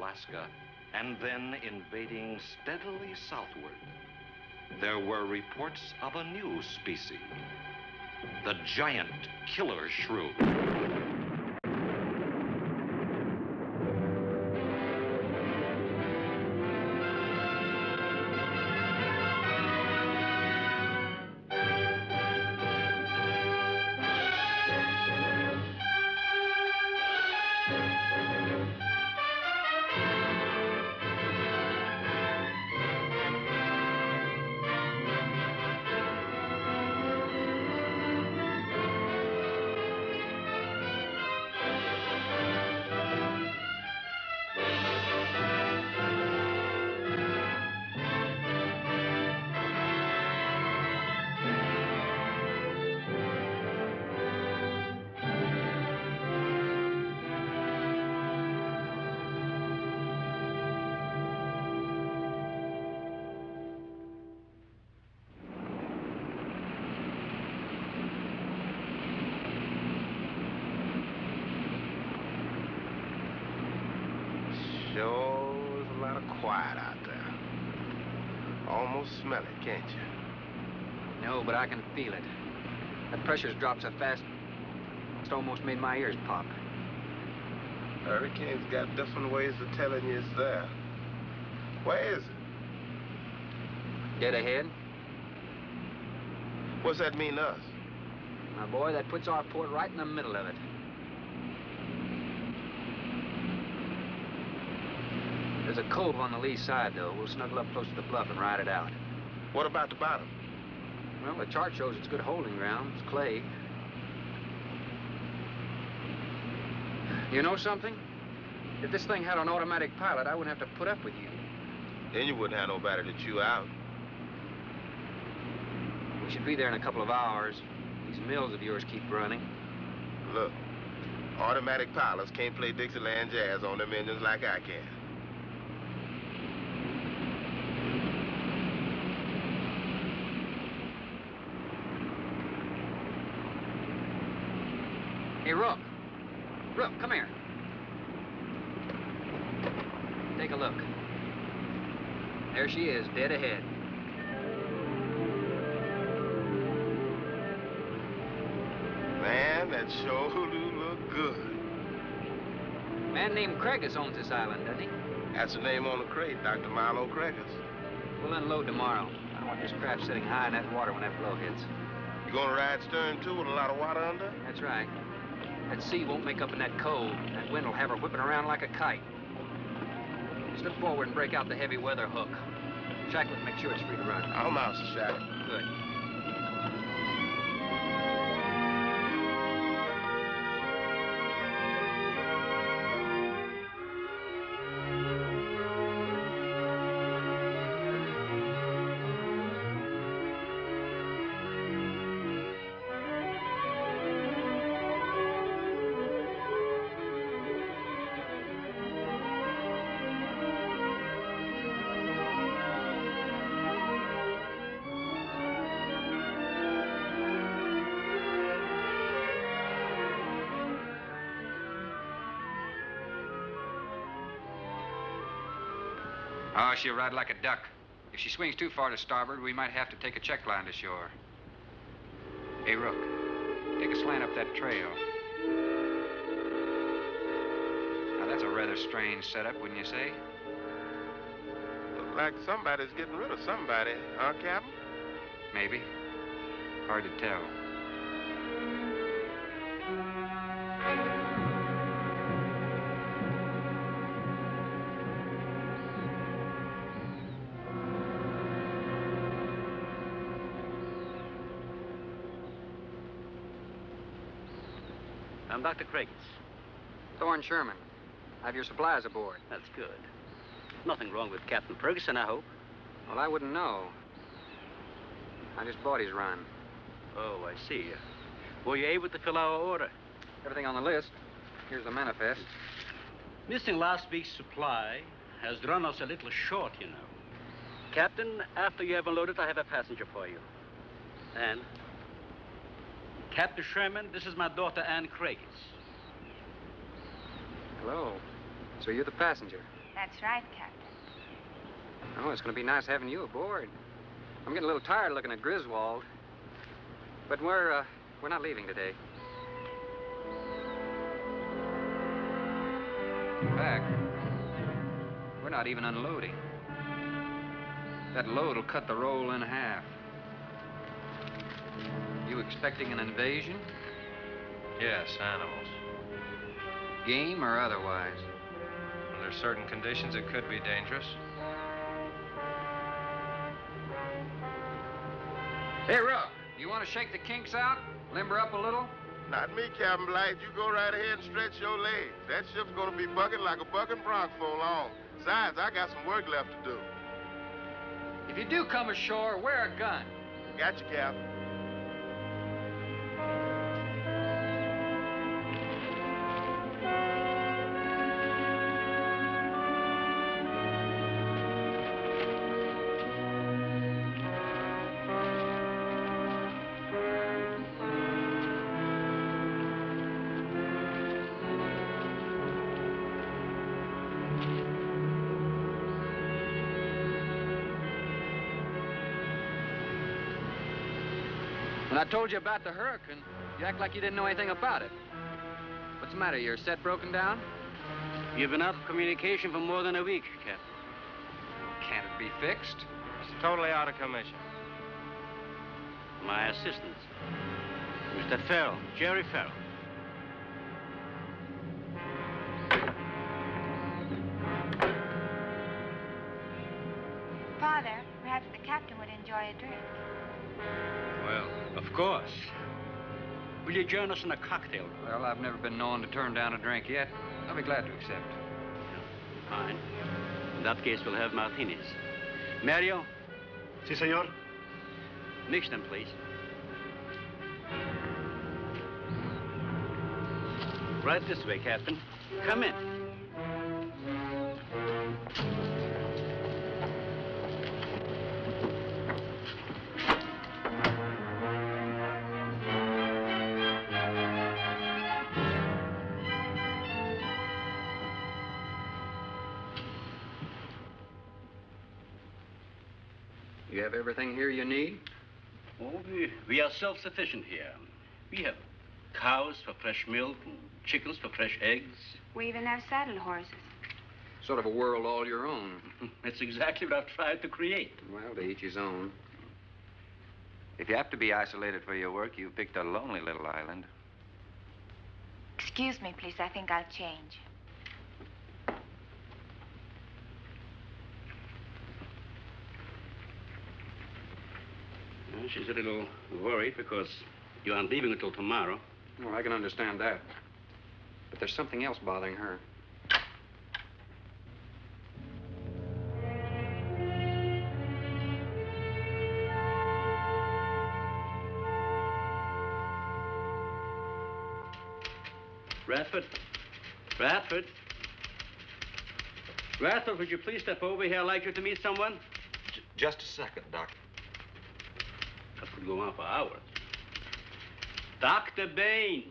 Alaska and then invading steadily southward, there were reports of a new species, the giant killer shrew. Sure is a lot of quiet out there. Almost smell it, can't you? No, but I can feel it. That pressure's dropped so fast, it's almost made my ears pop. Hurricanes got different ways of telling you it's there. Where is it? Dead ahead. What's that mean to us? My boy, that puts our port right in the middle of it. There's a cove on the lee side, though. We'll snuggle up close to the bluff and ride it out. What about the bottom? Well, the chart shows it's good holding ground. It's clay. You know something? If this thing had an automatic pilot, I wouldn't have to put up with you. Then you wouldn't have nobody to chew out. We should be there in a couple of hours. These mills of yours keep running. Look, automatic pilots can't play Dixieland jazz on them engines like I can. Hey, Rook. Rook, come here. Take a look. There she is, dead ahead. Man, that sure do look good. A man named Craigus owns this island, doesn't he? That's the name on the crate, Dr. Milo Craigus. We'll unload tomorrow. I don't want this craft sitting high in that water when that blow hits. You gonna ride stern, too, with a lot of water under? That's right. That sea won't make up in that cove. That wind will have her whipping around like a kite. Slip forward and break out the heavy weather hook. Shackle it, make sure it's free to run. I'm out, Shackle. Good. Oh, she'll ride like a duck. If she swings too far to starboard, we might have to take a check line to shore. Hey, Rook, take a slant up that trail. Now, that's a rather strange setup, wouldn't you say? Looks like somebody's getting rid of somebody, huh, Captain? Maybe. Hard to tell. I'm Dr. Craigus. Thorne Sherman. I have your supplies aboard. That's good. Nothing wrong with Captain Ferguson, I hope. Well, I wouldn't know. I just bought his run. Oh, I see. Were you able to fill our order? Everything on the list. Here's the manifest. Missing last week's supply has run us a little short, you know. Captain, after you have unloaded, I have a passenger for you. Anne? Captain Sherman, this is my daughter, Anne Craigus. Hello. So you're the passenger? That's right, Captain. Oh, it's going to be nice having you aboard. I'm getting a little tired looking at Griswold. But we're not leaving today. In fact, we're not even unloading. That load will cut the roll in half. You expecting an invasion? Yes, animals. Game or otherwise? Under certain conditions, it could be dangerous. Hey, Rook, you want to shake the kinks out? Limber up a little? Not me, Captain Blythe. You go right ahead and stretch your legs. That ship's gonna be bucking like a bucking bronc for long. Besides, I got some work left to do. If you do come ashore, wear a gun. Got you, Captain. When I told you about the hurricane, you act like you didn't know anything about it. What's the matter? Your set broken down? You've been out of communication for more than a week, Captain. Can't it be fixed? It's totally out of commission. My assistants. Mr. Farrell, Jerry Farrell. Father, perhaps the captain would enjoy a drink. Well, of course. Will you join us in a cocktail? Well, I've never been known to turn down a drink yet. I'll be glad to accept. Fine. In that case, we'll have martinis. Mario? Si, senor. Mix them, please. Right this way, Captain. Come in. You have everything here you need? Oh, we are self-sufficient here. We have cows for fresh milk and chickens for fresh eggs. We even have saddle horses. Sort of a world all your own. That's exactly what I've tried to create. Well, to each his own. If you have to be isolated for your work, you've picked a lonely little island. Excuse me, please. I think I'll change. Well, she's a little worried because you aren't leaving until tomorrow. Well, I can understand that. But there's something else bothering her. Radford? Radford? Radford, would you please step over here? I'd like you to meet someone. Just a second, Doctor. That could go on for hours. Dr. Baines.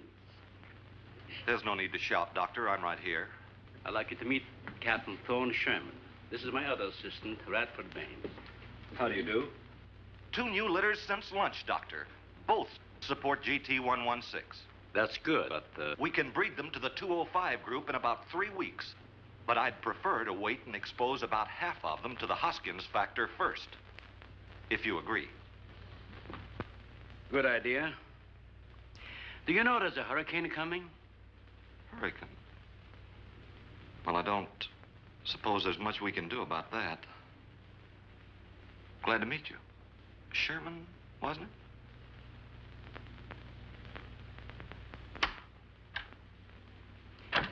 There's no need to shout, Doctor. I'm right here. I'd like you to meet Captain Thorne Sherman. This is my other assistant, Radford Baines. How do you do? 2 new litters since lunch, Doctor. Both support GT-116. That's good, but, We can breed them to the 205 group in about 3 weeks. But I'd prefer to wait and expose about half of them to the Hoskins factor first. If you agree. Good idea. Do you know there's a hurricane coming? Hurricane? Well, I don't suppose there's much we can do about that. Glad to meet you. Sherman, wasn't it?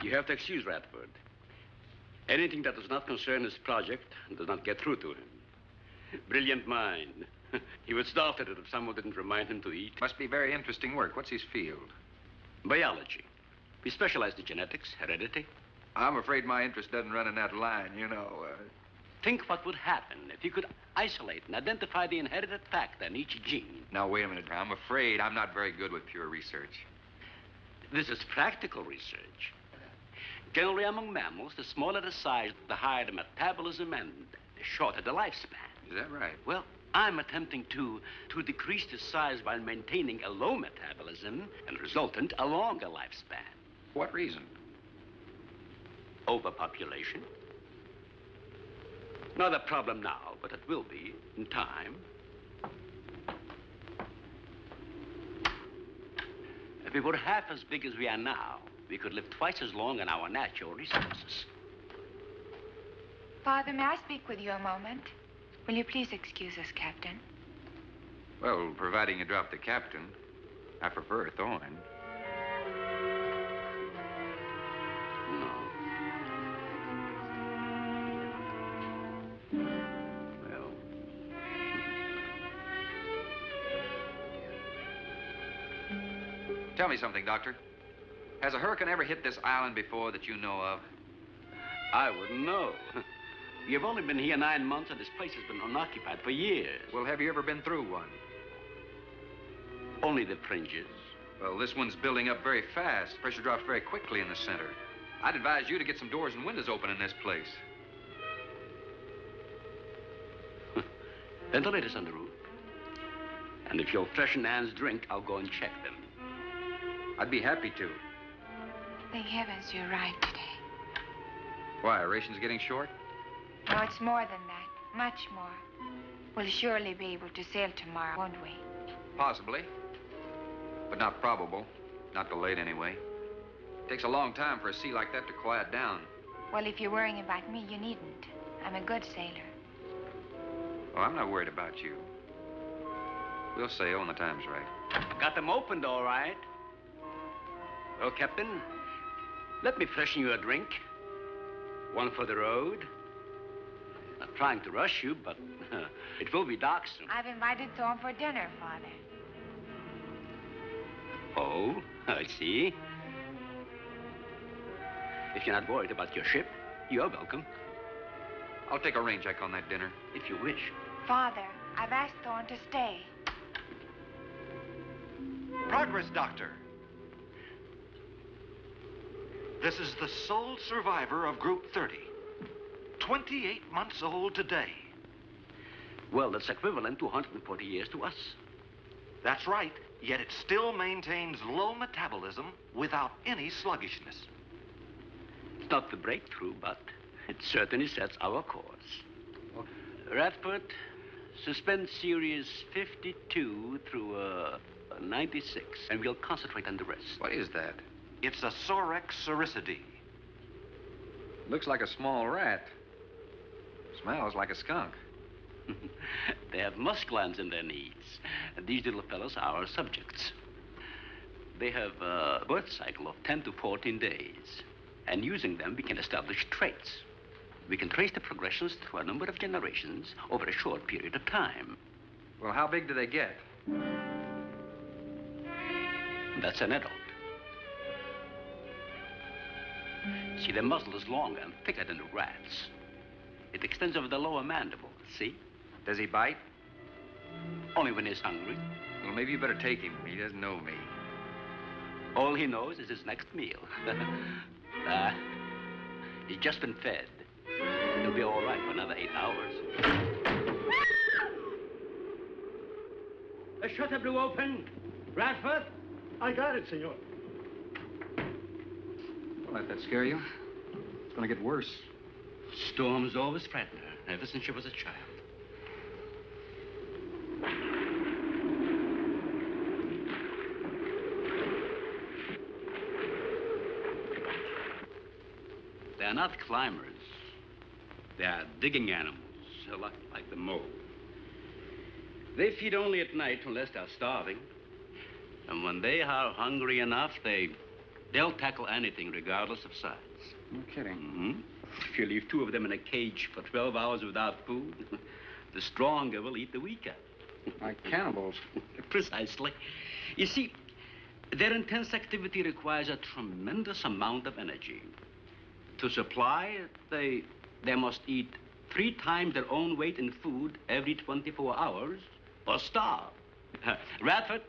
You have to excuse Radford. Anything that does not concern his project does not get through to him. Brilliant mind. He would starve to death if someone didn't remind him to eat. Must be very interesting work. What's his field? Biology. We specialize in genetics, heredity. I'm afraid my interest doesn't run in that line, you know. Think what would happen if you could isolate and identify the inherited factor in each gene. Now, wait a minute. I'm afraid I'm not very good with pure research. This is practical research. Generally, among mammals, the smaller the size, the higher the metabolism and the shorter the lifespan. Is that right? Well, I'm attempting to decrease the size while maintaining a low metabolism and resultant a longer lifespan. For what reason? Overpopulation. Not a problem now, but it will be in time. If we were half as big as we are now, we could live twice as long on our natural resources. Father, may I speak with you a moment? Will you please excuse us, Captain? Well, providing you drop the captain, I prefer Thorne. No. Well. Tell me something, Doctor. Has a hurricane ever hit this island before that you know of? I wouldn't know. You've only been here 9 months, and this place has been unoccupied for years. Well, have you ever been through one? Only the fringes. Well, this one's building up very fast. Pressure drops very quickly in the center. I'd advise you to get some doors and windows open in this place. Ventilators on the roof. And if you'll freshen Anne's drink, I'll go and check them. I'd be happy to. Thank heavens you're right today. Why, are rations getting short? No, it's more than that. Much more. We'll surely be able to sail tomorrow, won't we? Possibly. But not probable. Not delayed, anyway. Takes a long time for a sea like that to quiet down. Well, if you're worrying about me, you needn't. I'm a good sailor. Oh, I'm not worried about you. We'll sail when the time's right. Got them opened, all right. Well, Captain, let me freshen you a drink. One for the road. Not trying to rush you, but it will be dark soon. I've invited Thorne for dinner, Father. Oh, I see. If you're not worried about your ship, you're welcome. I'll take a rain check on that dinner. If you wish. Father, I've asked Thorne to stay. Progress, Doctor. This is the sole survivor of Group 30. 28 months old today. Well, that's equivalent to 140 years to us. That's right, yet it still maintains low metabolism without any sluggishness. It's not the breakthrough, but it certainly sets our course. Radford, suspend series 52 through 96, and we'll concentrate on the rest. What is that? It's a Sorex cericidae. Looks like a small rat. Smells like a skunk. They have musk glands in their knees. And these little fellows are our subjects. They have a birth cycle of 10 to 14 days. And using them, we can establish traits. We can trace the progressions through a number of generations over a short period of time. Well, how big do they get? That's an adult. See, the muzzle is longer and thicker than the rat's. It extends over the lower mandible, see? Does he bite? Only when he's hungry. Well, maybe you better take him. He doesn't know me. All he knows is his next meal. He's just been fed. He'll be all right for another 8 hours. The shutter blew open. Radford? I got it, senor. Don't let that scare you. It's going to get worse. Storms always frighten her, ever since she was a child. They're not climbers. They are digging animals, like the mole. They feed only at night unless they're starving. And when they are hungry enough, they'll tackle anything regardless of size. No kidding. Mm-hmm. If you leave 2 of them in a cage for 12 hours without food, the stronger will eat the weaker. Like cannibals. Precisely. You see, their intense activity requires a tremendous amount of energy. To supply it, they must eat 3 times their own weight in food every 24 hours or starve. Radford,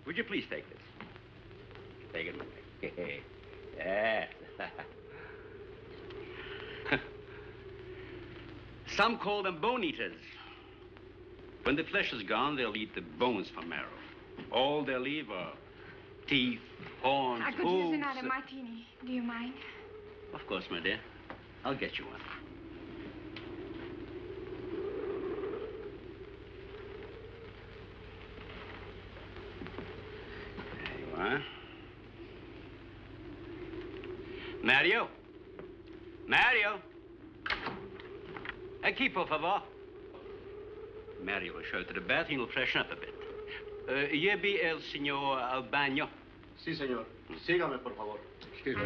would you please take this? Take it away. Yes. Some call them bone eaters. When the flesh is gone, they'll eat the bones for marrow. All they'll leave are teeth, horns, I could use another martini. Do you mind? Of course, my dear. I'll get you one. There you are. Mario? Mario? Aquí, por favor. Mario will show you to the bath and you'll freshen up a bit. Here be el señor al baño. Sí, señor. Sígame, por favor. Excuse me.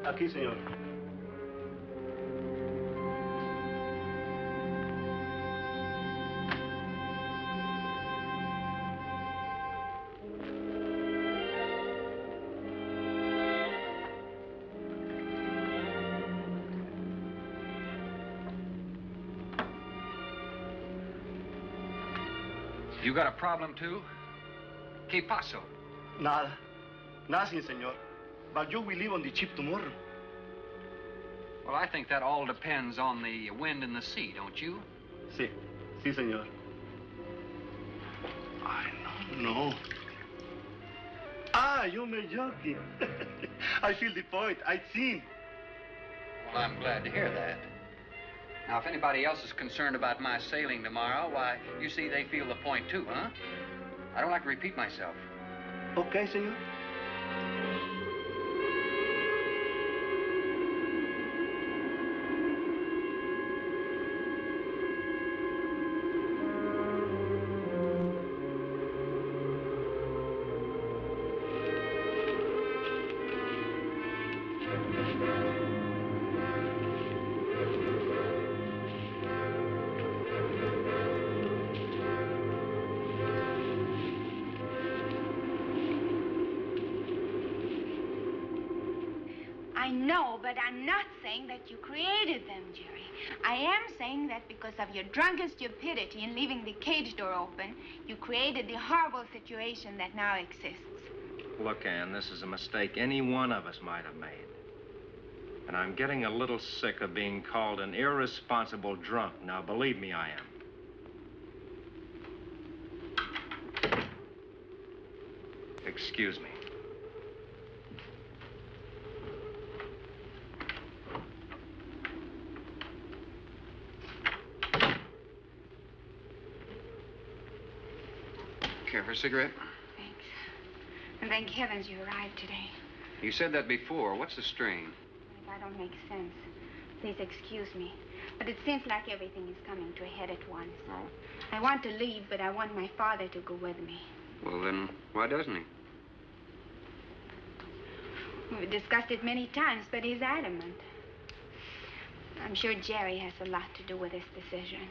Aquí, señor. You got a problem, too? ¿Qué pasó? Nada. Nothing, señor. But you will leave on the ship tomorrow. Well, I think that all depends on the wind and the sea, don't you? Sí. Sí, señor. I don't know. Ah, you're joking. I feel the point. I've seen. Well, I'm glad to hear that. Now, if anybody else is concerned about my sailing tomorrow, why, you see they feel the point, too, huh? I don't like to repeat myself. Okay, señor. I know, but I'm not saying that you created them, Jerry. I am saying that because of your drunken stupidity in leaving the cage door open, you created the horrible situation that now exists. Look, Ann, this is a mistake any one of us might have made. And I'm getting a little sick of being called an irresponsible drunk. Now, believe me, I am. Excuse me. Care for a cigarette? Thanks. And thank heavens you arrived today. You said that before. What's the strain? If I don't make sense, please excuse me. But it seems like everything is coming to a head at once. Oh? I want to leave, but I want my father to go with me. Well, then, why doesn't he? We've discussed it many times, but he's adamant. I'm sure Jerry has a lot to do with this decision.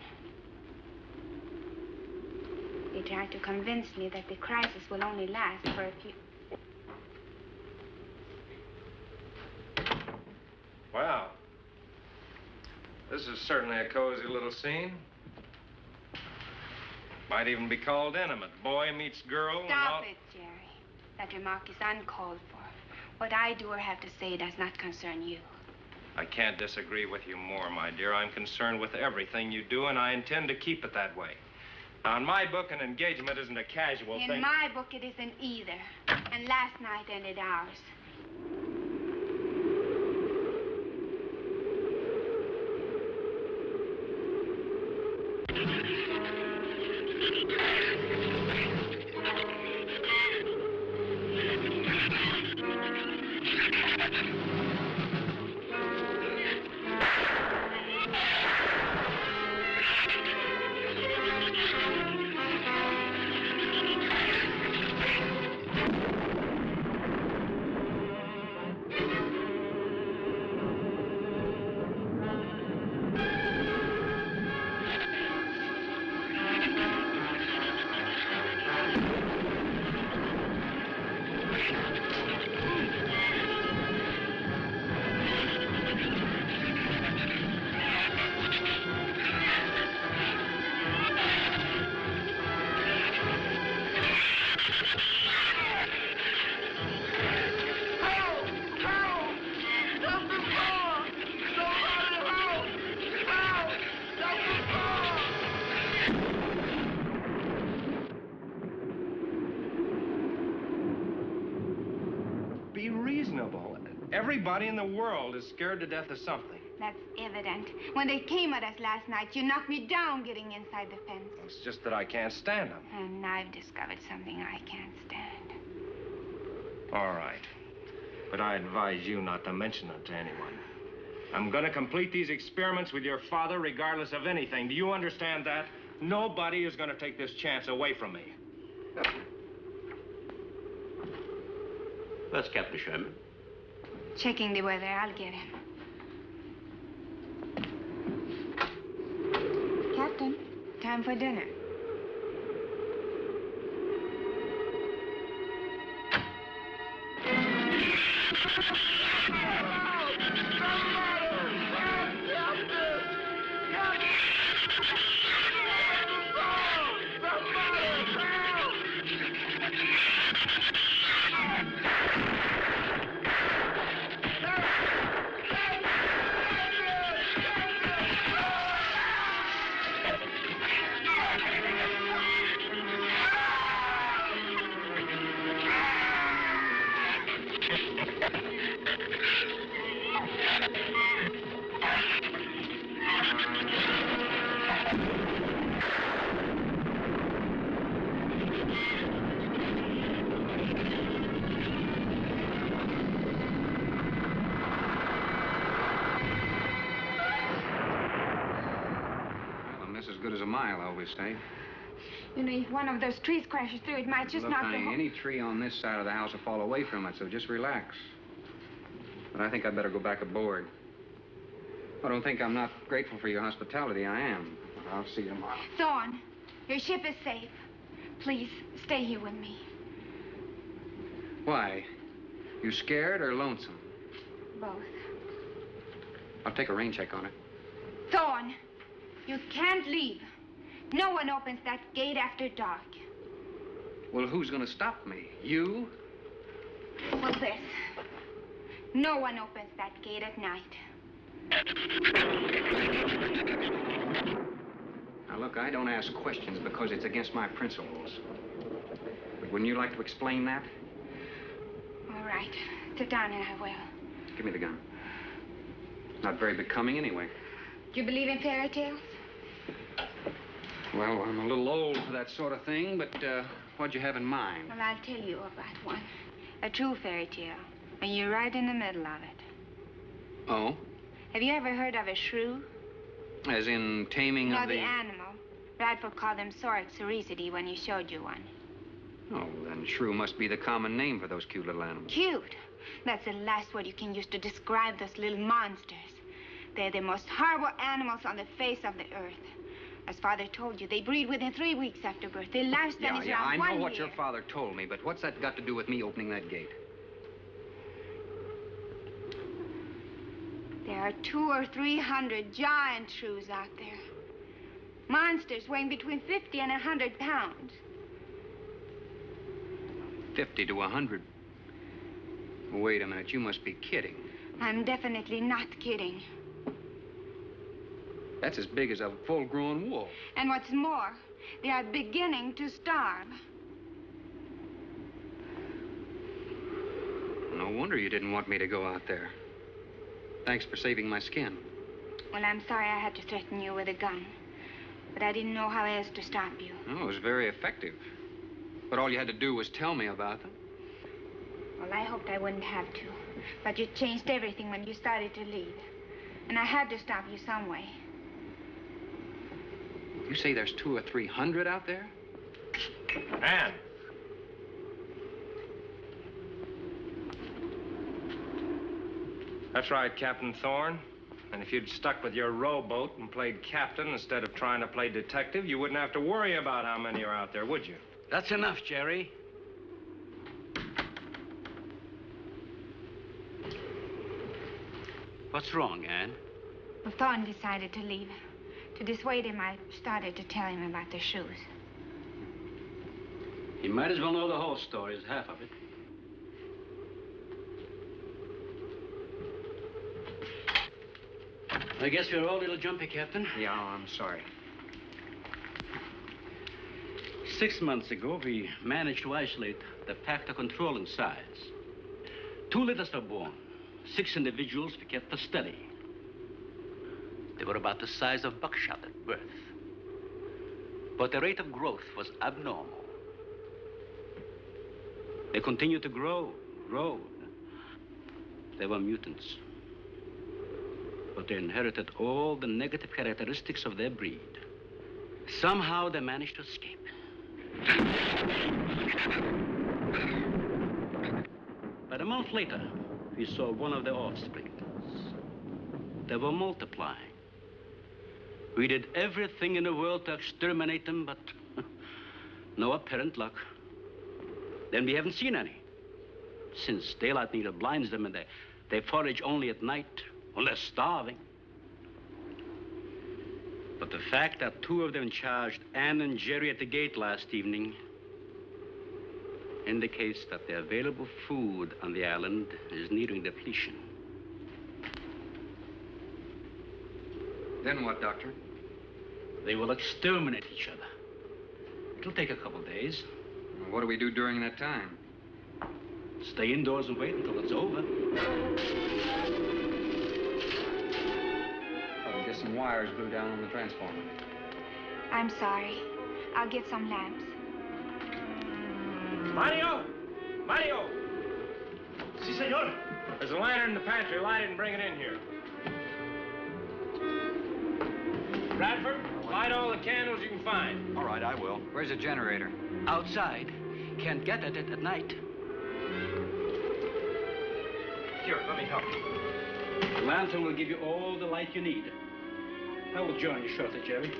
He tried to convince me that the crisis will only last for a few... Wow. This is certainly a cozy little scene. Might even be called intimate. Boy meets girl. Stop it, Jerry. That remark is uncalled for. What I do or have to say does not concern you. I can't disagree with you more, my dear. I'm concerned with everything you do, and I intend to keep it that way. Now, in my book, an engagement isn't a casual thing. In my book, it isn't either. And last night ended ours. Everybody in the world is scared to death of something. That's evident. When they came at us last night, you knocked me down getting inside the fence. It's just that I can't stand them. And I've discovered something I can't stand. All right. But I advise you not to mention it to anyone. I'm going to complete these experiments with your father regardless of anything. Do you understand that? Nobody is going to take this chance away from me. That's Captain Sherman. Checking the weather. I'll get him. Captain, time for dinner. Good as a mile, I always say. You know, if one of those trees crashes through, it might just Look, knock honey, the whole... any tree on this side of the house will fall away from it, so just relax. But I think I'd better go back aboard. I don't think I'm not grateful for your hospitality. I am. I'll see you tomorrow. Thorne, your ship is safe. Please, stay here with me. Why? You scared or lonesome? Both. I'll take a rain check on it. Thorne, you can't leave. No one opens that gate after dark. Well, who's going to stop me? You? Well, this. No one opens that gate at night. Now, look, I don't ask questions because it's against my principles. But wouldn't you like to explain that? All right. Sit down and I will. Give me the gun. Not very becoming anyway. Do you believe in fairy tales? Well, I'm a little old for that sort of thing, but what'd you have in mind? Well, I'll tell you about one. A true fairy tale. And you're right in the middle of it. Oh? Have you ever heard of a shrew? As in taming No, of the... the animal. Bradford called them soricity when he showed you one. Oh, then shrew must be the common name for those cute little animals. Cute. That's the last word you can use to describe those little monsters. They're the most horrible animals on the face of the earth. As Father told you, they breed within 3 weeks after birth. Their lifespan is around 1 year. I know what your father told me, but what's that got to do with me opening that gate? There are 200 or 300 giant shrews out there. Monsters weighing between 50 and 100 pounds. 50 to 100. Wait a minute, you must be kidding. I'm definitely not kidding. That's as big as a full-grown wolf. And what's more, they are beginning to starve. No wonder you didn't want me to go out there. Thanks for saving my skin. Well, I'm sorry I had to threaten you with a gun. But I didn't know how else to stop you. Oh, it was very effective. But all you had to do was tell me about them. Well, I hoped I wouldn't have to. But you changed everything when you started to leave. And I had to stop you some way. You say there's 200 or 300 out there? Anne. That's right, Captain Thorne. And if you'd stuck with your rowboat and played captain instead of trying to play detective, you wouldn't have to worry about how many are out there, would you? That's enough, Jerry. What's wrong, Anne? Well, Thorne decided to leave. To dissuade him, I started to tell him about the shoes. He might as well know the whole story as half of it. I guess we're all a little jumpy, Captain. Yeah, I'm sorry. 6 months ago, we managed to isolate the pack to control in size. 2 litters are born. 6 individuals we kept for study. They were about the size of buckshot at birth. But the rate of growth was abnormal. They continued to grow. They were mutants. But they inherited all the negative characteristics of their breed. Somehow they managed to escape. But a month later, we saw one of their offspring. They were multiplying. We did everything in the world to exterminate them, but no apparent luck. Then we haven't seen any. Since daylight neither blinds them and they forage only at night, unless starving. But the fact that 2 of them charged Ann and Jerry at the gate last evening indicates that the available food on the island is nearing depletion. Then what, Doctor? They will exterminate each other. It'll take a couple days. What do we do during that time? Stay indoors and wait until it's over. Probably get some wires glued down on the transformer. I'm sorry. I'll get some lamps. Mario! Mario! Si, senor. There's a lantern in the pantry. Light it and bring it in here. Bradford, light all the candles you can find. All right, I will. Where's the generator? Outside. Can't get at it at night. Here, let me help you. The lantern will give you all the light you need. I will join you shortly, Jerry.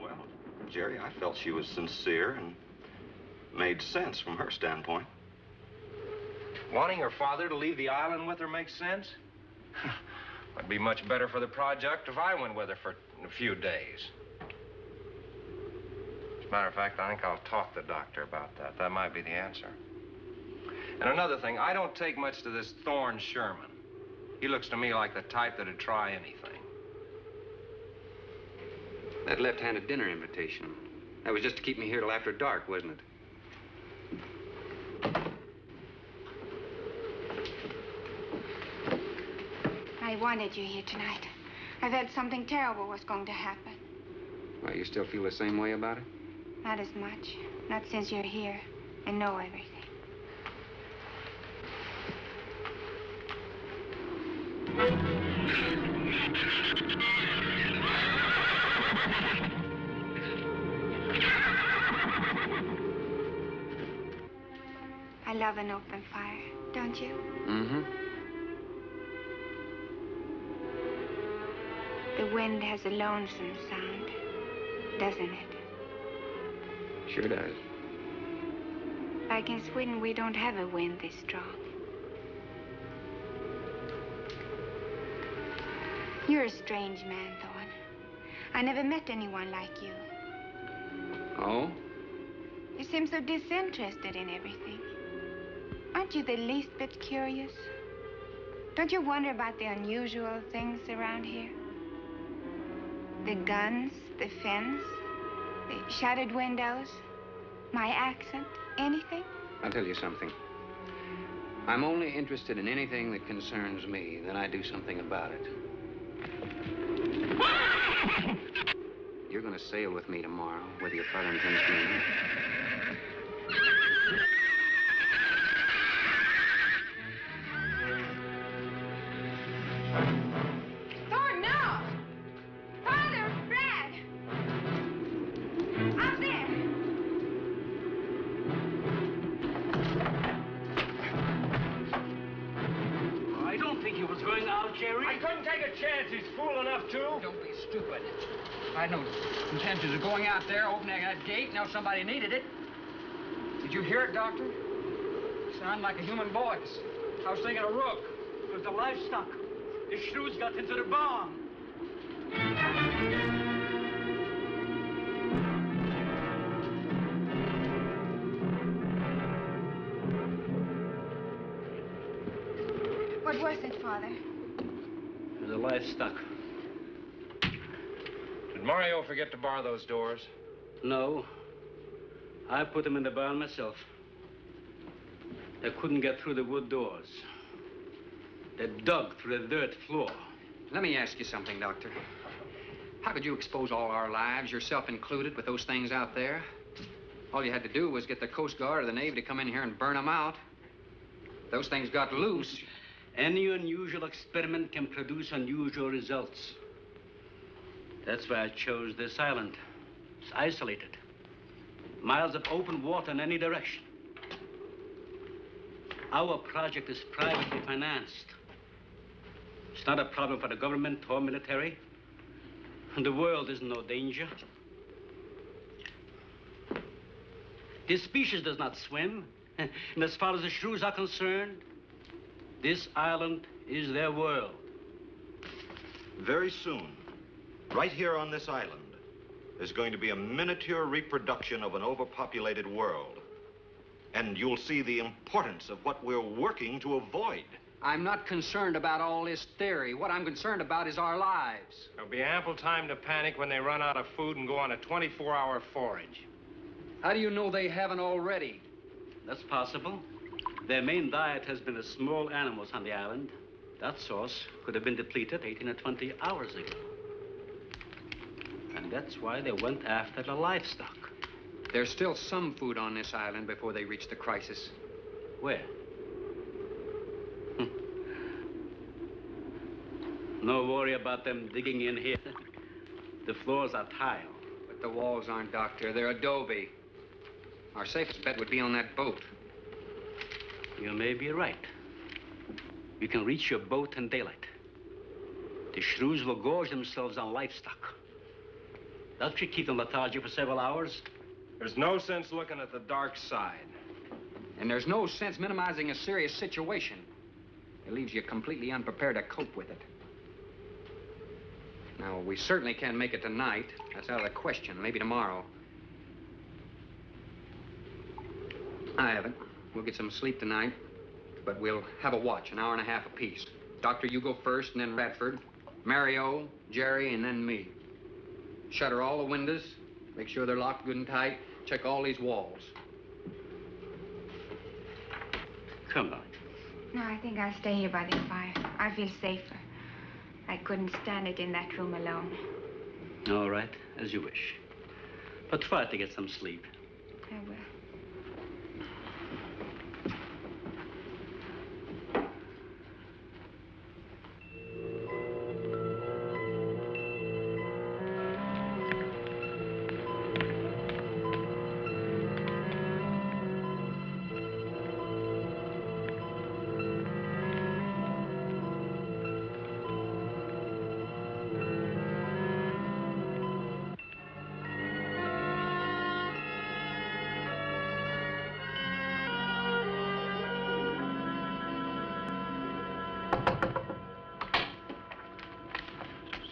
Well, Jerry, I felt she was sincere and made sense from her standpoint. Wanting her father to leave the island with her makes sense? It'd be much better for the project if I went with her for a few days. As a matter of fact, I think I'll talk to the doctor about that. That might be the answer. And another thing, I don't take much to this Thorne Sherman. He looks to me like the type that'd try anything. That left-handed dinner invitation. That was just to keep me here till after dark, wasn't it? I wanted you here tonight. I thought something terrible was going to happen. Well, you still feel the same way about it? Not as much. Not since you're here and know everything. I love an open fire, don't you? Mm-hmm. The wind has a lonesome sound, doesn't it? Sure does. Like in Sweden, we don't have a wind this strong. You're a strange man, Thorne. I never met anyone like you. Oh? You seem so disinterested in everything. Aren't you the least bit curious? Don't you wonder about the unusual things around here? The guns, the fence, the shattered windows, my accent, anything? I'll tell you something. I'm only interested in anything that concerns me. Then I do something about it. You're going to sail with me tomorrow, whether your father intends to or not. Thorne, no! Father, Brad! Up there! I don't think he was going out, Jerry. I couldn't take a chance. He's fool enough to. Don't be stupid. I had no intentions of going out there, opening that gate. Now somebody needed it. Did you hear it, Doctor? Sounded like a human voice. I was thinking of Rook. It was the livestock. The shrews got into the barn. What was it, Father? It was the livestock. Did Mario forget to bar those doors? No. I put them in the barn myself. They couldn't get through the wood doors. They dug through the dirt floor. Let me ask you something, Doctor. How could you expose all our lives, yourself included, with those things out there? All you had to do was get the Coast Guard or the Navy to come in here and burn them out. Those things got loose. Any unusual experiment can produce unusual results. That's why I chose this island. It's isolated. Miles of open water in any direction. Our project is privately financed. It's not a problem for the government or military. And the world is in no danger. This species does not swim. And as far as the shrews are concerned, this island is their world. Very soon, right here on this island, there's going to be a miniature reproduction of an overpopulated world. And you'll see the importance of what we're working to avoid. I'm not concerned about all this theory. What I'm concerned about is our lives. There'll be ample time to panic when they run out of food and go on a 24-hour forage. How do you know they haven't already? That's possible. Their main diet has been the small animals on the island. That source could have been depleted 18 or 20 hours ago. And that's why they went after the livestock. There's still some food on this island before they reach the crisis. Where? No worry about them digging in here. The floors are tile. But the walls aren't, Doctor. They're adobe. Our safest bet would be on that boat. You may be right. You can reach your boat in daylight. The shrews will gorge themselves on livestock. That should keep them lethargic for several hours. There's no sense looking at the dark side. And there's no sense minimizing a serious situation. It leaves you completely unprepared to cope with it. Now, we certainly can't make it tonight. That's out of the question. Maybe tomorrow. I haven't. We'll get some sleep tonight, but we'll have a watch, an hour and a half apiece. Doctor, you go first, and then Radford, Mario, Jerry, and then me. Shutter all the windows. Make sure they're locked good and tight. Check all these walls. Come on. No, I think I'll stay here by the fire. I feel safer. I couldn't stand it in that room alone. All right, as you wish. But try to get some sleep. I will.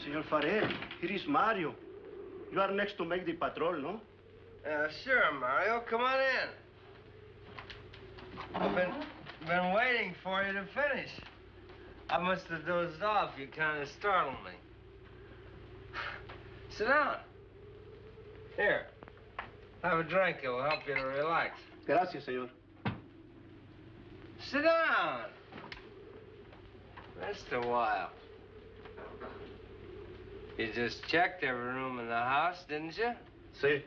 Senor Farrell, here is Mario. You are next to make the patrol, no? Sure, Mario. Come on in. I've been waiting for you to finish. I must have dozed off. You kind of startled me. Sit down. Here. Have a drink. It'll help you to relax. Gracias, senor. Sit down. Rest a while. You just checked every room in the house, didn't you? Sí.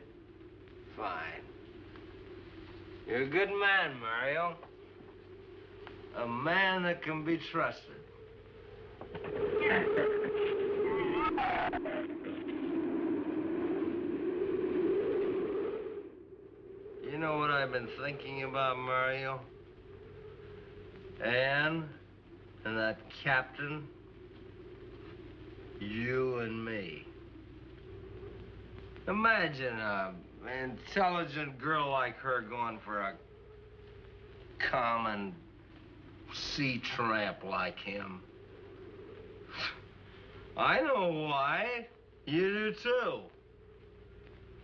Fine. You're a good man, Mario. A man that can be trusted. You know what I've been thinking about, Mario? Anne and that captain. You and me. Imagine an intelligent girl like her going for a common sea tramp like him. I know why. You do too.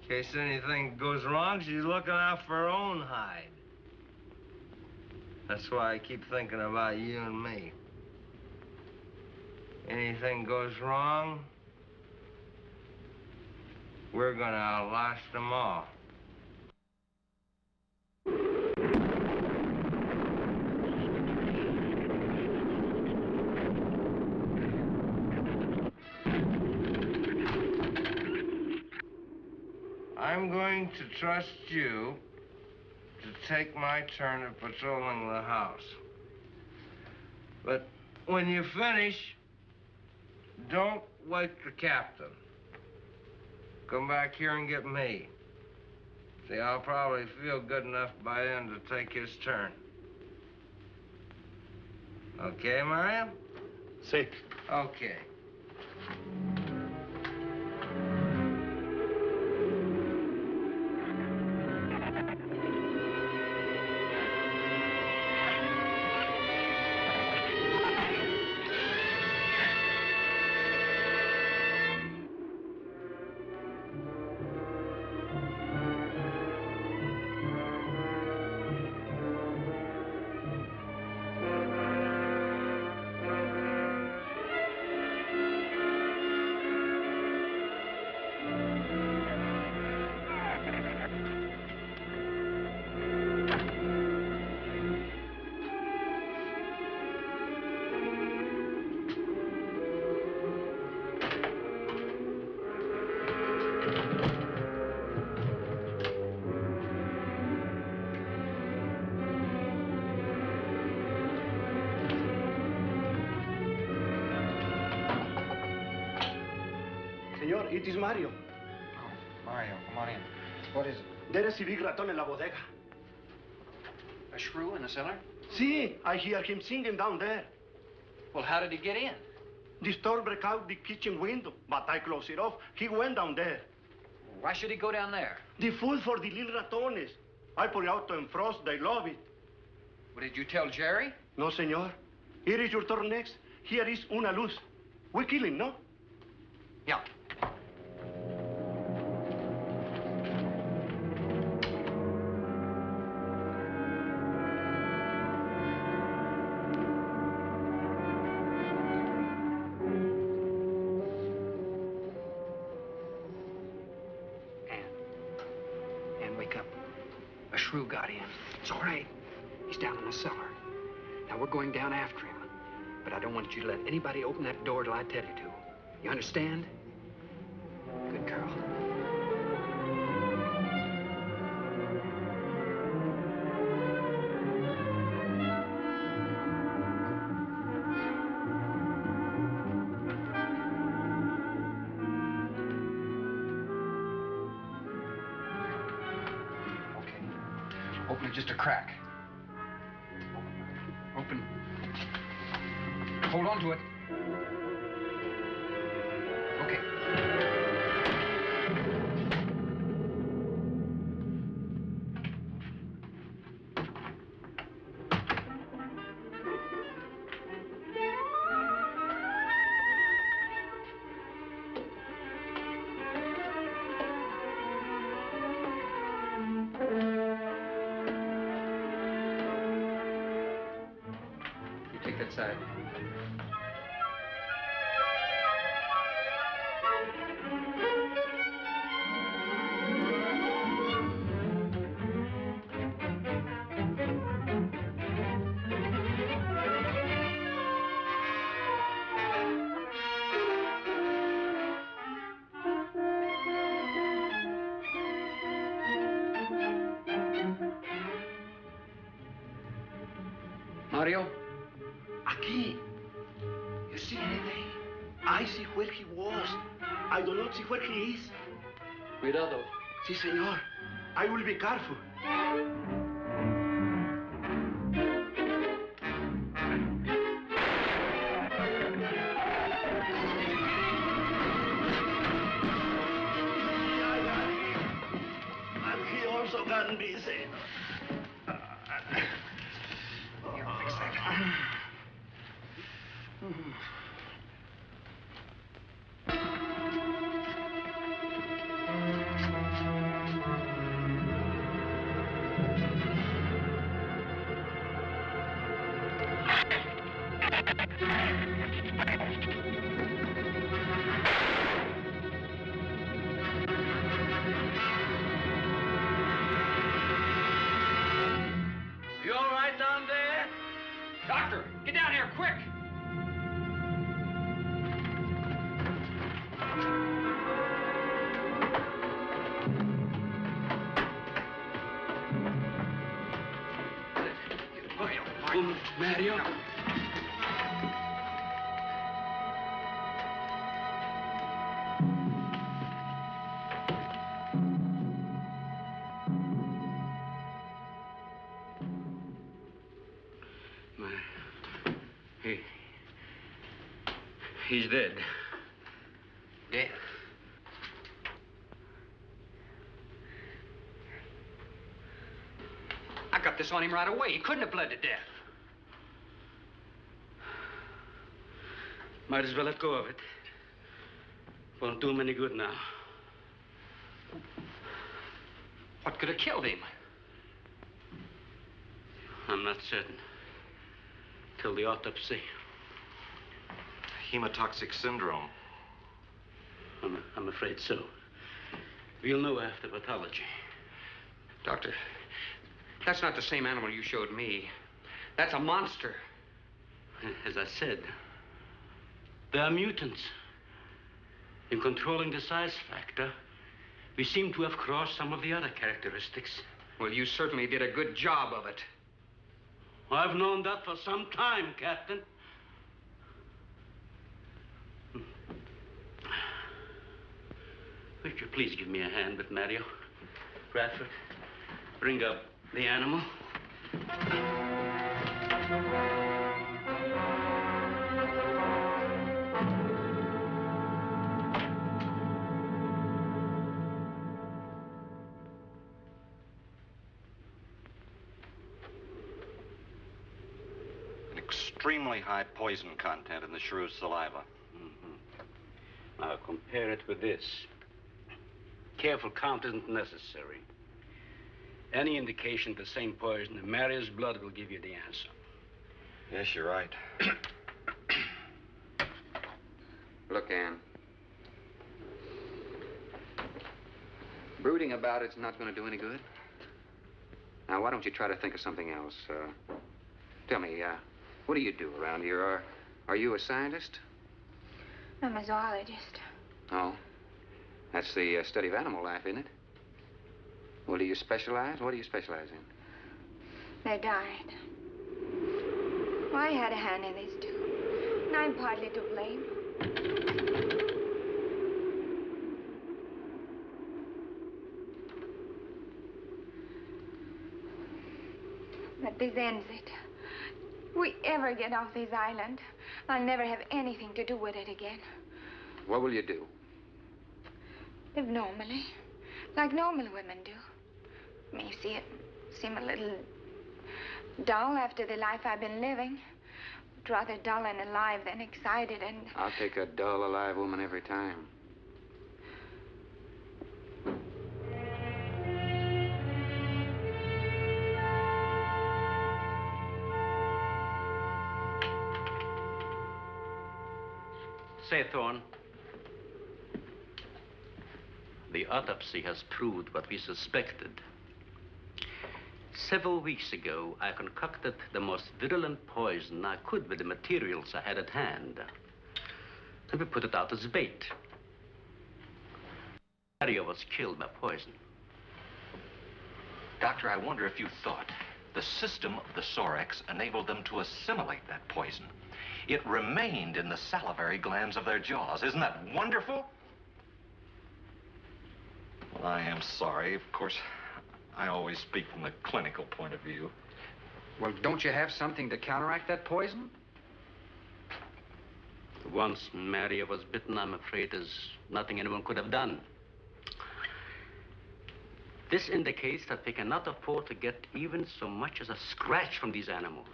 In case anything goes wrong, she's looking out for her own hide. That's why I keep thinking about you and me. Anything goes wrong, we're gonna outlast them all. I'm going to trust you to take my turn of patrolling the house. But when you finish, don't wake the captain. Come back here and get me. See, I'll probably feel good enough by then to take his turn. Okay, Mario? Sí. Okay. Señor, it is Mario. Oh, Mario, come on in. What is it? There is a big raton en la bodega. A shrew in the cellar? See, I hear him singing down there. Well, how did he get in? The store broke out the kitchen window, but I closed it off. He went down there. Why should he go down there? The food for the little ratones. I put it out to frost. They love it. Well, did you tell Jerry? No, senor. Here is your turn next. Here is una luz. We kill him, no? Yeah. Ann, wake up. A shrew got in. It's all right. He's down in the cellar. Now, we're going down after him. But I don't want you to let anybody open that door till I tell you to. You understand? Good girl. Okay. Open it just a crack. Open. Hold on to it. Okay. You take that side. Mario? Aquí. You see anything? I see where he was. I do not see where he is. Cuidado. Si, senor. I will be careful. And he also can be seen. Here, fix that. quick! Mario. He's dead. Dead? I got this on him right away. He couldn't have bled to death. Might as well let go of it. Won't do him any good now. What could have killed him? I'm not certain. Till the autopsy. Hemotoxic syndrome. I'm afraid so. We'll know after pathology. Doctor, that's not the same animal you showed me. That's a monster. As I said, they are mutants. In controlling the size factor, we seem to have crossed some of the other characteristics. Well, you certainly did a good job of it. I've known that for some time, Captain. Would you please give me a hand with Mario? Bradford, bring up the animal. An extremely high poison content in the shrew's saliva. Now compare it with this. Careful count isn't necessary. Any indication of the same poison in Mario's blood will give you the answer. Yes, you're right. Look, Ann. Brooding about it's not going to do any good. Now, why don't you try to think of something else? Tell me, what do you do around here? Are you a scientist? I'm a zoologist. Oh. That's the study of animal life, isn't it? Well, do you specialize? What do you specialize in? They died. Well, I had a hand in this, too. And I'm partly to blame. But this ends it. If we ever get off this island, I'll never have anything to do with it again. What will you do? Live normally, like normal women do. May you see it seem a little dull after the life I've been living. But rather dull and alive than excited and... I'll take a dull, alive woman every time. Say, Thorne, the autopsy has proved what we suspected. Several weeks ago, I concocted the most virulent poison I could with the materials I had at hand. And we put it out as bait. Mario was killed by poison. Doctor, I wonder if you thought the system of the Sorex enabled them to assimilate that poison. It remained in the salivary glands of their jaws. Isn't that wonderful? Well, I am sorry. Of course, I always speak from the clinical point of view. Well, don't you have something to counteract that poison? Once Mario was bitten, I'm afraid there's nothing anyone could have done. This indicates that we cannot afford to get even so much as a scratch from these animals.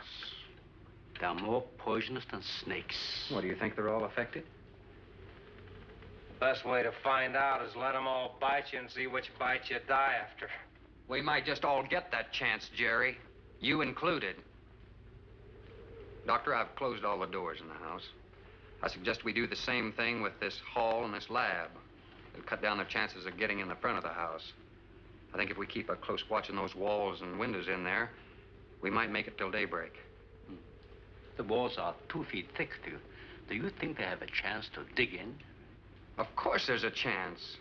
They're more poisonous than snakes. What, do you think they're all affected? Best way to find out is let them all bite you and see which bite you die after. We might just all get that chance, Jerry. You included. Doctor, I've closed all the doors in the house. I suggest we do the same thing with this hall and this lab. It'll cut down the chances of getting in the front of the house. I think if we keep a close watch on those walls and windows in there, we might make it till daybreak. The walls are 2 feet thick. Do you think they have a chance to dig in? Of course there's a chance.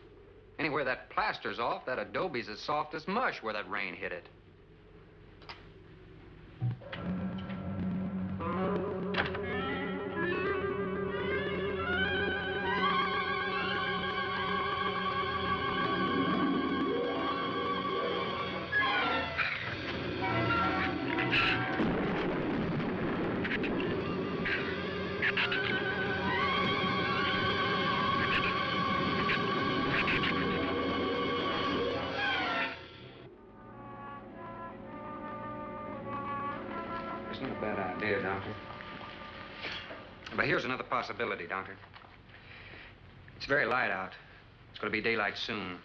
Anywhere that plaster's off, that adobe's as soft as mush where that rain hit it. It's not a bad idea, Doctor. But here's another possibility, Doctor. It's very light out. It's going to be daylight soon.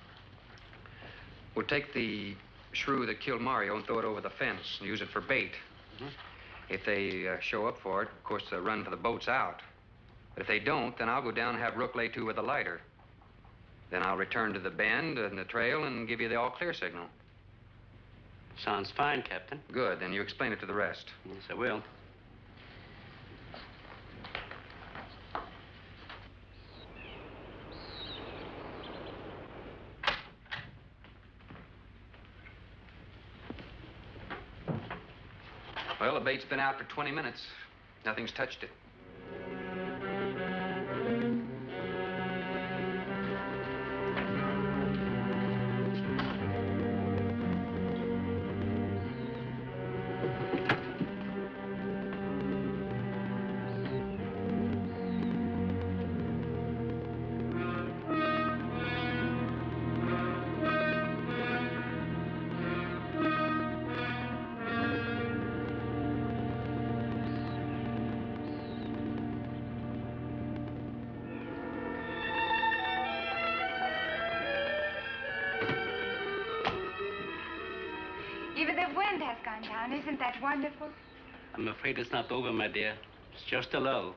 We'll take the shrew that killed Mario and throw it over the fence and use it for bait. If they show up for it, of course, they'll run for the boats out. But if they don't, then I'll go down and have Rook lay to with a lighter. Then I'll return to the bend and the trail and give you the all-clear signal. Sounds fine, Captain. Good. Then you explain it to the rest. Yes, I will. Well, the bait's been out for 20 minutes. Nothing's touched it. Even the wind has gone down. Isn't that wonderful? I'm afraid it's not over, my dear. It's just a lull.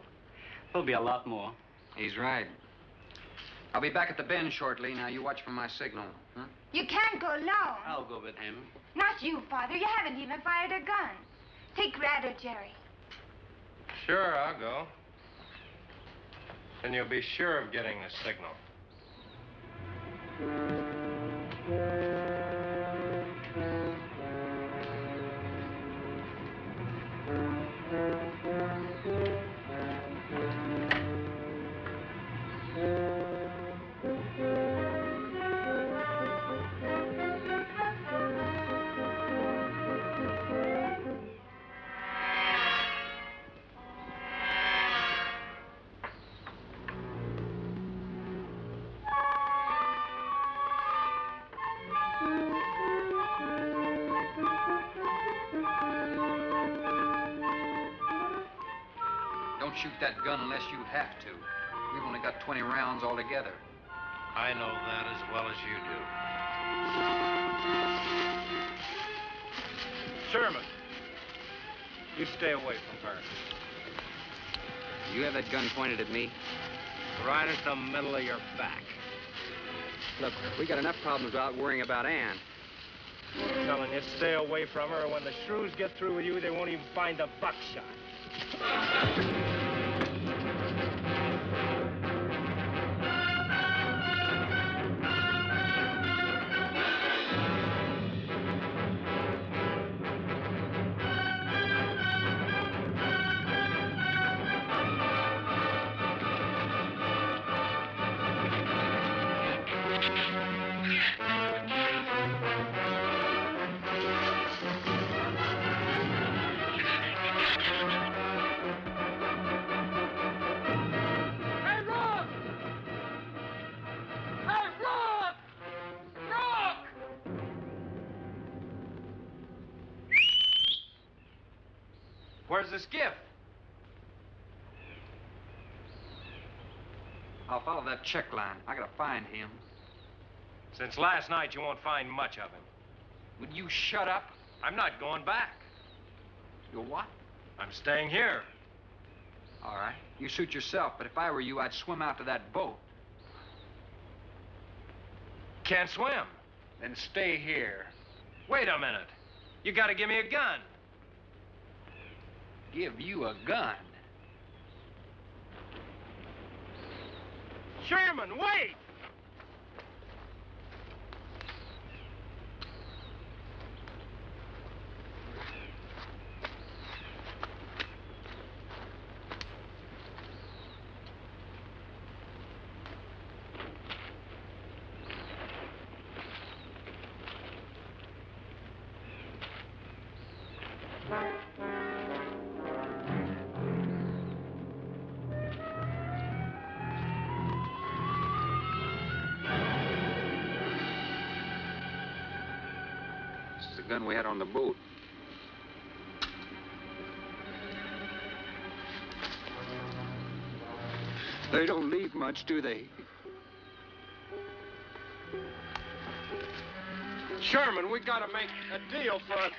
There'll be a lot more. He's right. I'll be back at the bend shortly. Now, you watch for my signal. Huh? You can't go alone. I'll go with him. Not you, Father. You haven't even fired a gun. Take Rat or Jerry. Sure, I'll go. Then you'll be sure of getting the signal. Don't shoot that gun unless you have to. We've only got 20 rounds altogether. I know that as well as you do. Sherman, you stay away from her. You have that gun pointed at me? Right at the middle of your back. Look, we got enough problems without worrying about Ann. I'm telling you, stay away from her, or when the shrews get through with you, they won't even find the buckshot. Where's the skiff? I'll follow that check line. I gotta find him. Since last night, you won't find much of him. Would you shut up? I'm not going back. You're what? I'm staying here. All right. You suit yourself, but if I were you, I'd swim out to that boat. Can't swim. Then stay here. Wait a minute. You gotta give me a gun. give you a gun. Sherman, wait! This is the gun we had on the boat. They don't leave much, do they? Sherman, we gotta make a deal for it.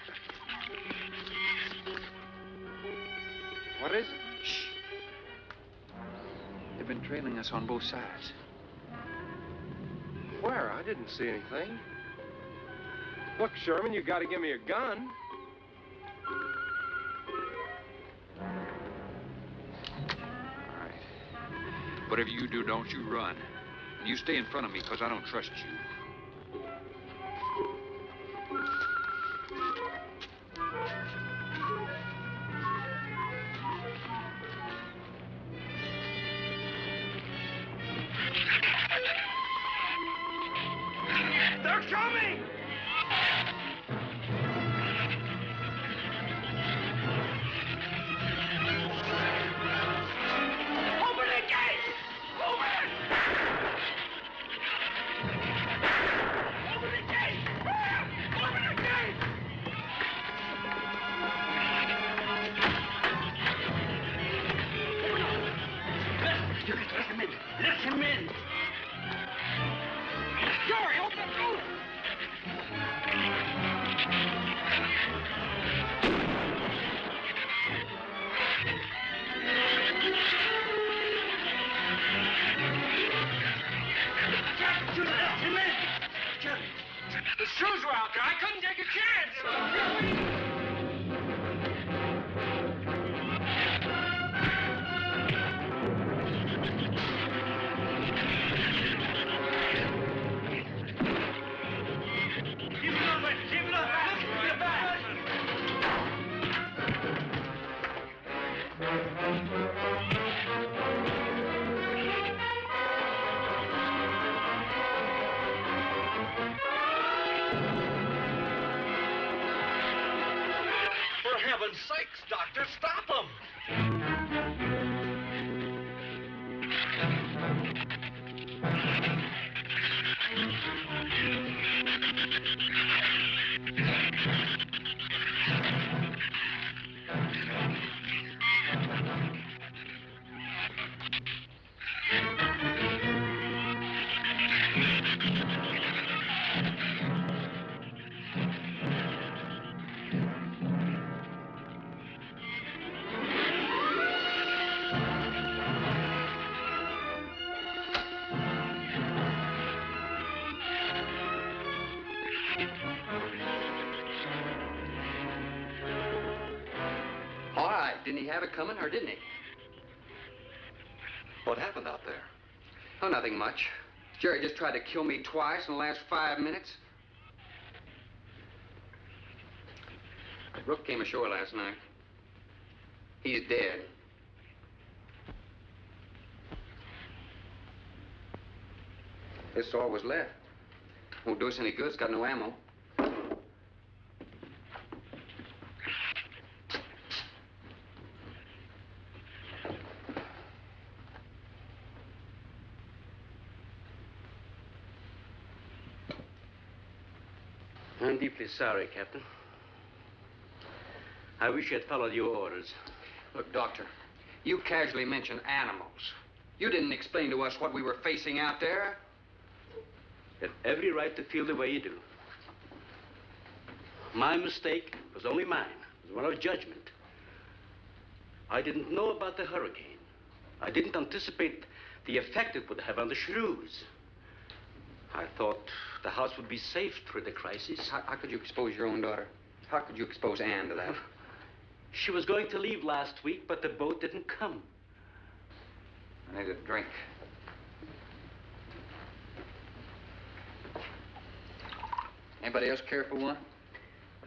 What is it? Shh. They've been trailing us on both sides. Where? I didn't see anything. Look, Sherman, you gotta give me a gun. All right. Whatever you do, don't you run. And you stay in front of me, because I don't trust you. They're coming! Open the gate! Open it! Open the gate! Open the gate! Let him in! Let him in! Jerry, open the door! Let him in! Jerry! The shoes were out there. I couldn't take a chance. Keep it up, man. Keep it up. Look at the back. For heaven's sakes, Doctor, stop them! All right. Didn't he have it coming, or didn't he? What happened out there? Oh, nothing much. Jerry just tried to kill me twice in the last 5 minutes. Brooke came ashore last night. He's dead. This all was left. Won't do us any good. It's got no ammo. I'm deeply sorry, Captain. I wish you had followed your orders. Look, Doctor, you casually mentioned animals. You didn't explain to us what we were facing out there. You have every right to feel the way you do. My mistake was only mine. It was one of judgment. I didn't know about the hurricane. I didn't anticipate the effect it would have on the Shrews. I thought the house would be safe through the crisis. How could you expose your own daughter? How could you expose Anne to that? She was going to leave last week, but the boat didn't come. I need a drink. Anybody else care for one?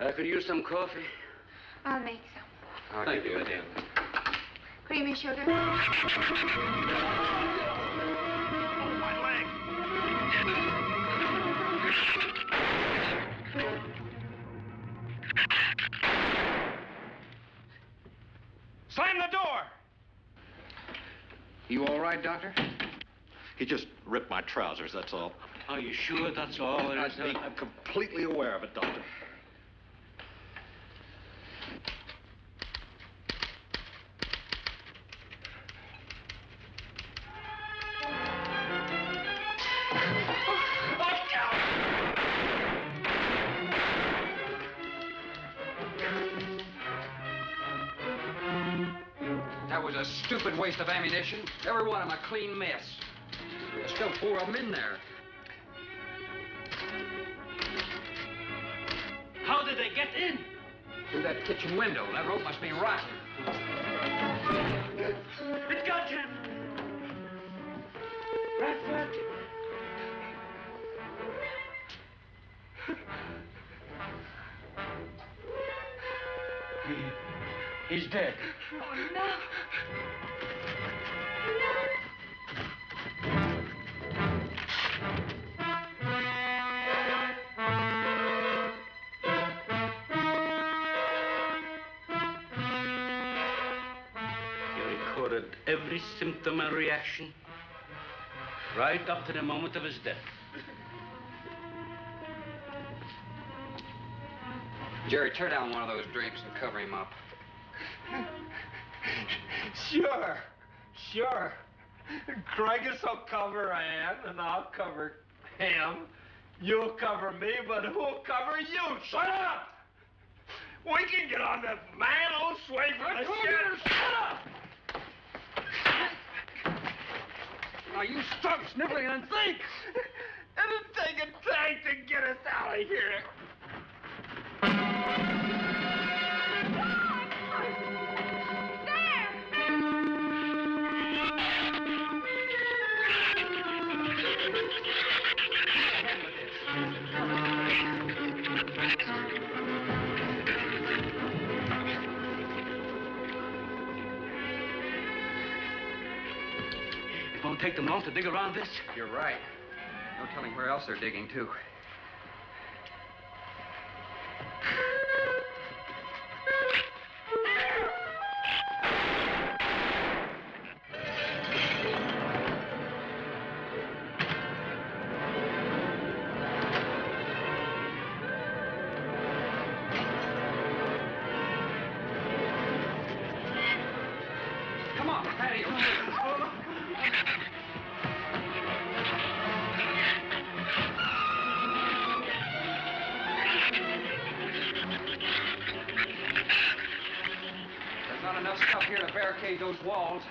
I could use some coffee. I'll make some. Thank you, madam. Creamy sugar. My leg! Slam the door! You all right, Doctor? He just ripped my trousers, that's all. Are you sure that's all there is? I'm completely aware of it, Doctor. That was a stupid waste of ammunition. Every one of them a clean mess. There's still 4 of them in there. How did they get in? Through that kitchen window. That rope must be rotten. It got him! Radford! He's dead. Oh, no. You recorded every symptom and reaction, right up to the moment of his death. Jerry, tear down one of those drapes and cover him up. Sure. Craigus will cover Ann, and I'll cover him. You'll cover me, but who'll cover you? Shut up! We can get on the man old sway from the ship. Shut up! Now, you stop sniveling and think. It'll take a tank to get us out of here. It won't take them long to dig around this. You're right. No telling where else they're digging, too. Come on, patio. There's not enough stuff here to barricade those walls.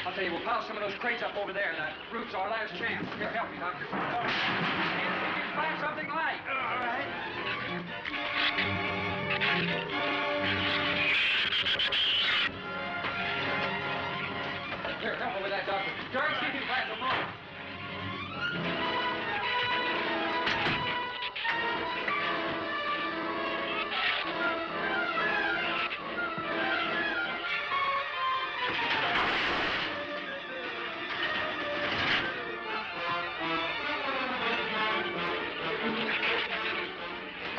I'll tell you, we'll pile some of those crates up over there. The roof's our last chance. Here, help me, Doctor. See if you can find something light. All right. Here, help me with that, Doctor. George, see if you can find some rope.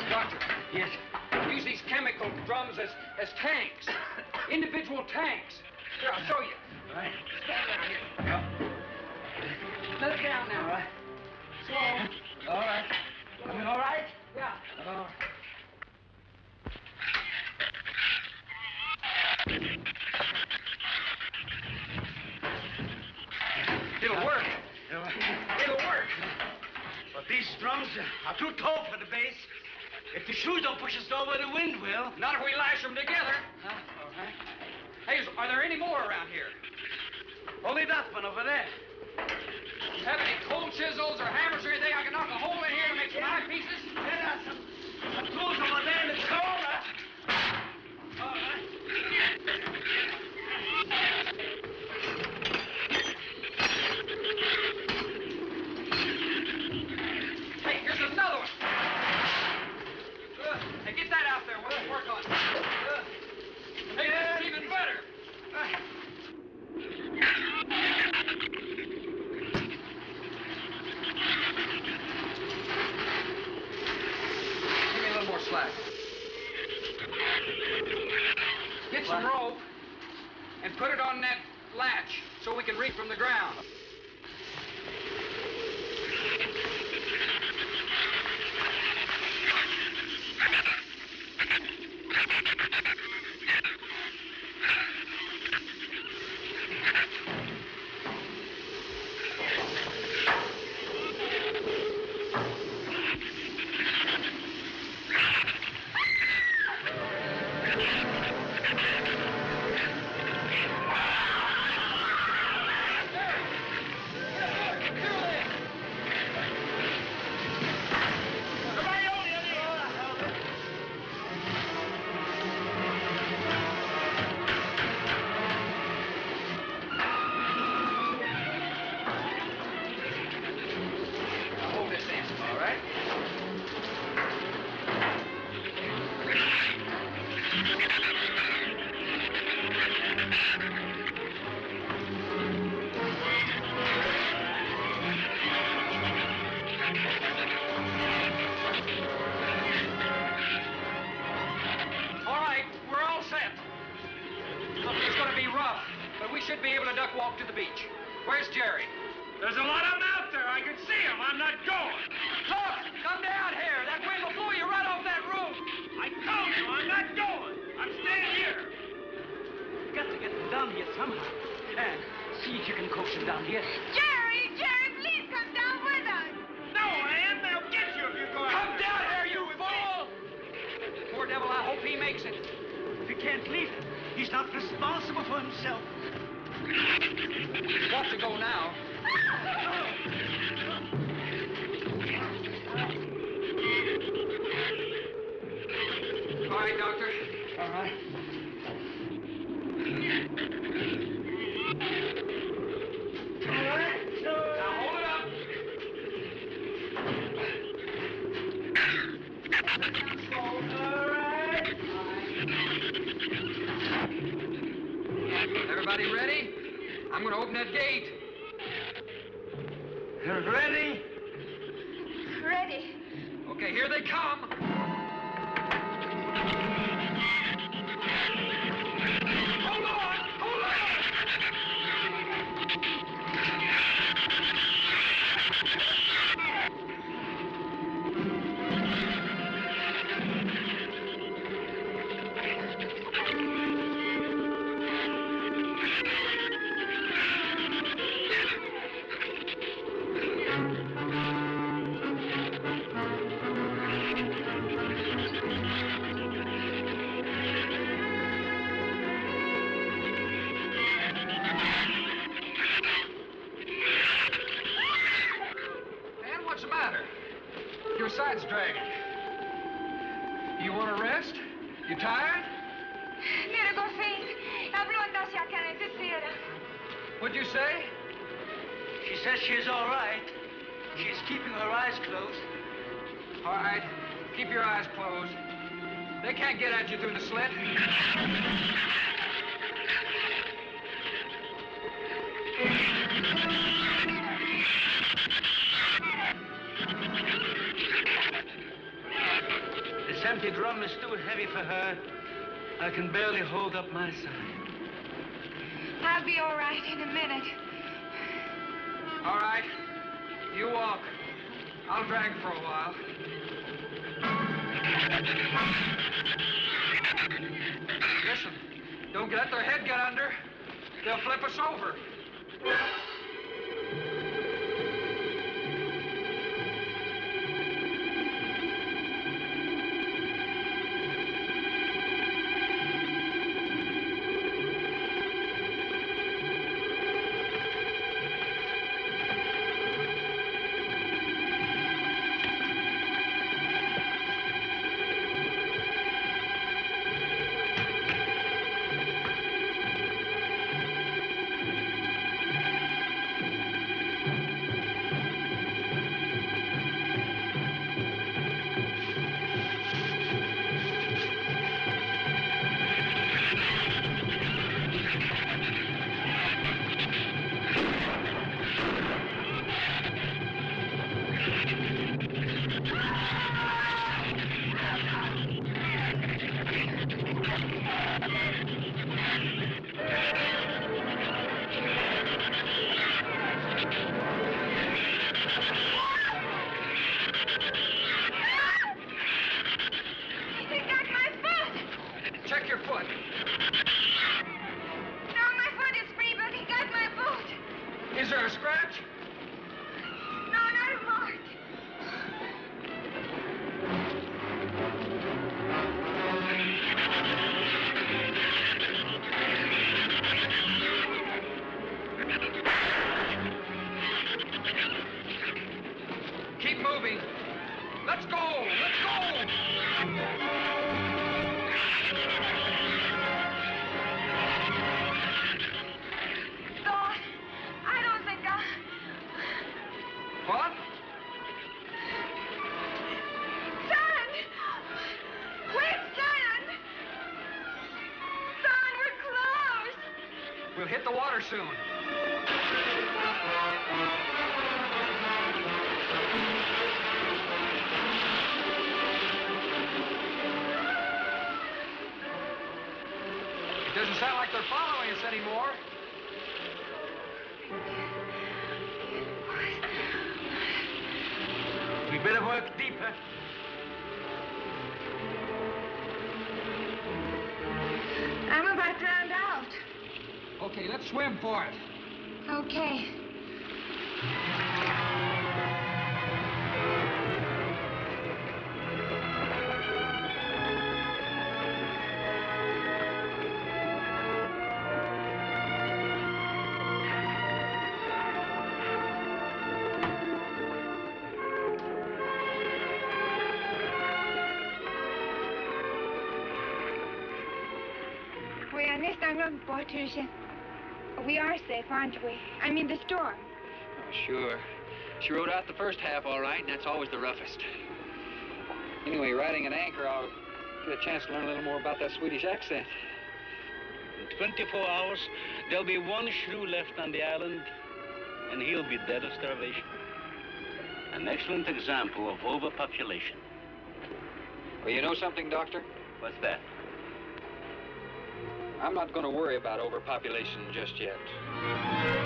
Doctor. Yes. Use these chemical drums as tanks. Individual tanks. Here, I'll show you. All right. Stand down here. Let it down now. All right. Slow. All right. I mean, all right? Yeah. All right. It'll work. It'll work. But these drums are too tall for the base. If the shoes don't push us over, the wind will. Not if we lash them together. Huh? All right. Hey, are there any more around here? Only that one over there. Have any cold chisels or hammers or anything I can knock a hole in here to make some eyepieces? There are some tools over there in the corner. All right. some rope and put it on that latch so we can reach from the ground. Everybody ready? I'm going to open that gate. Ready? Ready. Okay, here they come. Hold on! Hold on! Your side's dragging. You want to rest? You tired? What'd you say? She says she's all right. She's keeping her eyes closed. All right. Keep your eyes closed. They can't get at you through the slit. This empty drum is too heavy for her. I can barely hold up my side. I'll be all right in a minute. All right. You walk. I'll drag for a while. Listen, don't let their head get under. They'll flip us over. keep moving. Let's go! Let's go! Don, I don't think What? Son! Wait, son! Son, we're close! We'll hit the water soon. It doesn't sound like they're following us anymore. We better work deeper. I'm about drowned out. Okay, let's swim for it. Okay. We are safe, aren't we? I mean, the storm. Oh, sure. She rode out the first half all right, and that's always the roughest. Anyway, riding at anchor, I'll get a chance to learn a little more about that Swedish accent. In 24 hours, there'll be one shrew left on the island, and he'll be dead of starvation. An excellent example of overpopulation. Well, you know something, Doctor? What's that? I'm not going to worry about overpopulation just yet.